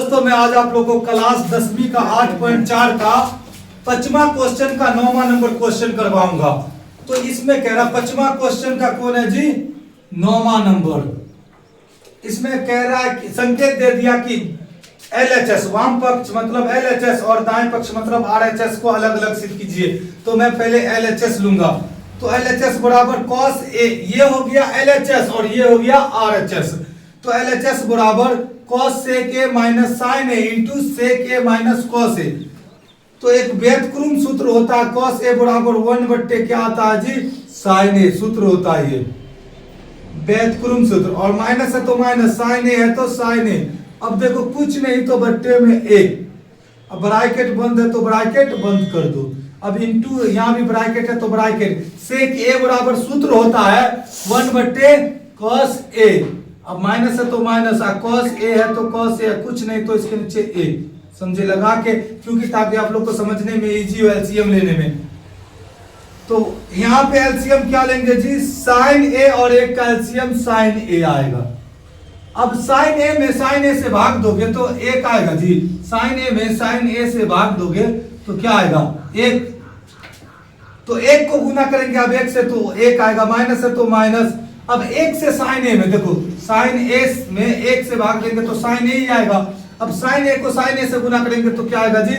दोस्तों मैं आज आप लोगों को क्लास 10वीं का 8.4 का 5वां क्वेश्चन का 9वां नंबर क्वेश्चन करवाऊंगा। तो इसमें कह रहा 5वां क्वेश्चन का कौन है जी 9वां नंबर। इसमें कह रहा है कि संकेत दे दिया कि LHS वाम पक्ष मतलब LHS और दाएं पक्ष मतलब RHS को अलग अलग सिद्ध कीजिए। तो मैं पहले LHS लूंगा। तो LHS बराबर cos A, ये हो गया LHS और ये हो गया RHS। तो LHS बराबर cos sec A minus sin A into sec A minus cos A। तो एक व्युत्क्रम सूत्र होता है cos A बराबर 1/, क्या आता है जी sin A सूत्र होता है ये व्युत्क्रम सूत्र, और माइनस है तो माइनस, sin A है तो sin A। अब देखो कुछ नहीं तो बट्टे में एक, अब ब्रैकेट बंद है तो ब्रैकेट बंद कर दो, अब इंटू यहाँ भी ब्रैकेट है तो ब्रैकेट, सेक ए बराबर सूत्र होता है 1/cos A। अब माइनस है तो माइनस, cos A है तो cos A, कुछ नहीं तो इसके नीचे A, समझे लगा के, क्योंकि ताकि आप लोग को समझने में इजी हो एलसीएम लेने में। तो यहाँ पे एलसीएम क्या लेंगे जी sin A, और एक का एलसीएम sin A आएगा। अब sin A में sin A से भाग दोगे तो एक आएगा जी, sin A में sin A से भाग दोगे तो क्या आएगा एक, तो एक को गुना करेंगे अब एक से तो एक आएगा, माइनस है तो माइनस। अब एक से sin A में देखो sin A में एक से भाग देंगे तो sin A ही आएगा। अब sin A को sin A से गुना करेंगे तो क्या आएगा जी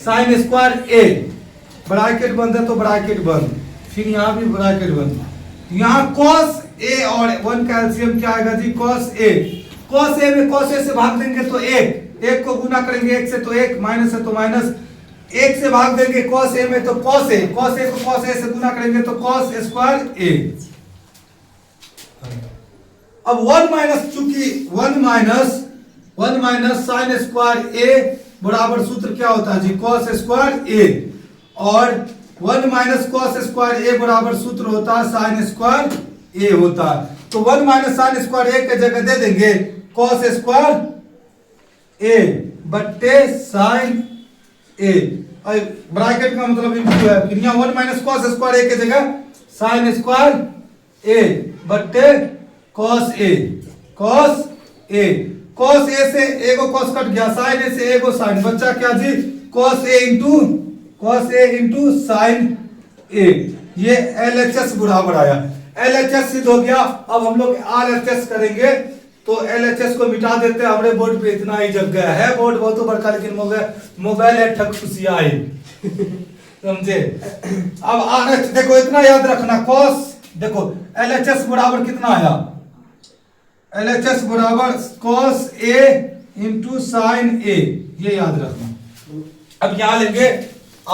sin स्क्वायर A, ब्रैकेट बंद है तो ब्रैकेट बंद, फिर यहाँ भी ब्रैकेट बंद, यहाँ cos A और 1 का एलसीएम क्या आएगा जी cos A। cos A में cos A से भाग देंगे तो एक को गुना करेंगे एक से तो एक, माइनस है तो माइनस, एक से भाग देंगे cos A में तो cos A को cos A से गुना करेंगे तो cos स्क्वायर A। अब 1 माइनस, चूंकि 1 माइनस sin स्क्वायर A बराबर सूत्र क्या होता है जी cos स्क्वायर A, और 1 माइनस cos स्क्वायर A बराबर सूत्र होता है sin स्क्वायर A होता है। तो 1 माइनस sin स्क्वायर A के जगह दे देंगे cos स्क्वायर A बट्टे sin A, ब्रैकेट का मतलब इंटू है, फिर यहाँ 1 माइनस cos स्क्वायर A के जगह sin स्क्वायर A बट्टे cos A। cos A से A को cos कट गया, sin A से A को sin, बच्चा क्या जी cos A into sin A। ये LHS बराबर आया, LHS सिद्ध हो गया। अब हम लोग RHS करेंगे, तो LHS को मिटा देते हैं, हमारे बोर्ड पे इतना ही जग गया है, बोर्ड बहुत बड़का लेकिन मोबाइल है ठग खुशिया है समझे। अब RH देखो इतना याद रखना, cos देखो LHS बराबर कितना आया, LHS बराबर cos A into sin A, ये याद रखना। अब यहाँ लेंगे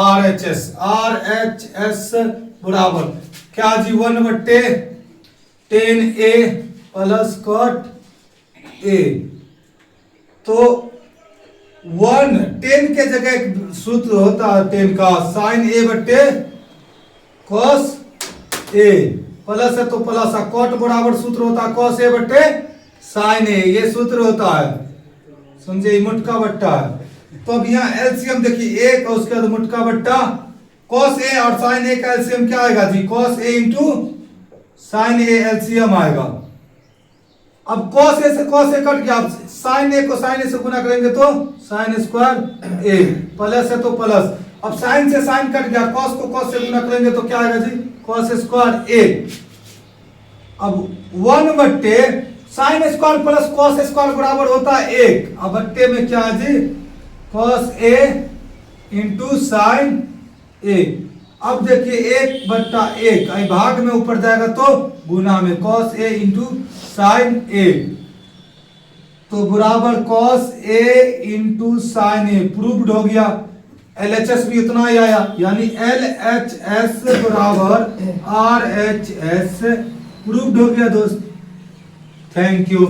RHS बराबर क्या जी 1/tan A plus cot A। तो 10 के जगह एक सूत्र होता है 10 का sin A बट्टे cos A, प्लस है तो प्लस, cot बराबर सूत्र होता है cos A बट्टे sin A, ये सूत्र होता है, समझे, मुटका बट्टा है। तो अब यहाँ एलसीएम देखिए एक और उसके बाद मुटका बट्टा, cos A और sin A का एलसीएम क्या आएगा जी cos A into sin A LCM आएगा। अब cos A से cos A कट गया, sin A को sin A से गुना करेंगे तो sin स्क्वायर A, प्लस है तो प्लस, अब sin से sin कट गया, cos को cos से गुना करेंगे तो क्या आएगा जी cos स्क्वायर A। अब 1/, sin square plus cos square बराबर होता है 1, अब बट्टे में क्या है जी cos A into sin A। अब देखिए 1/1 भाग में ऊपर जाएगा तो गुना में cos A into sin A, तो बराबर cos A into sin A proved हो गया। LHS भी इतना ही आया, यानी LHS बराबर RHS प्रूव्ड हो गया दोस्त। Thank you.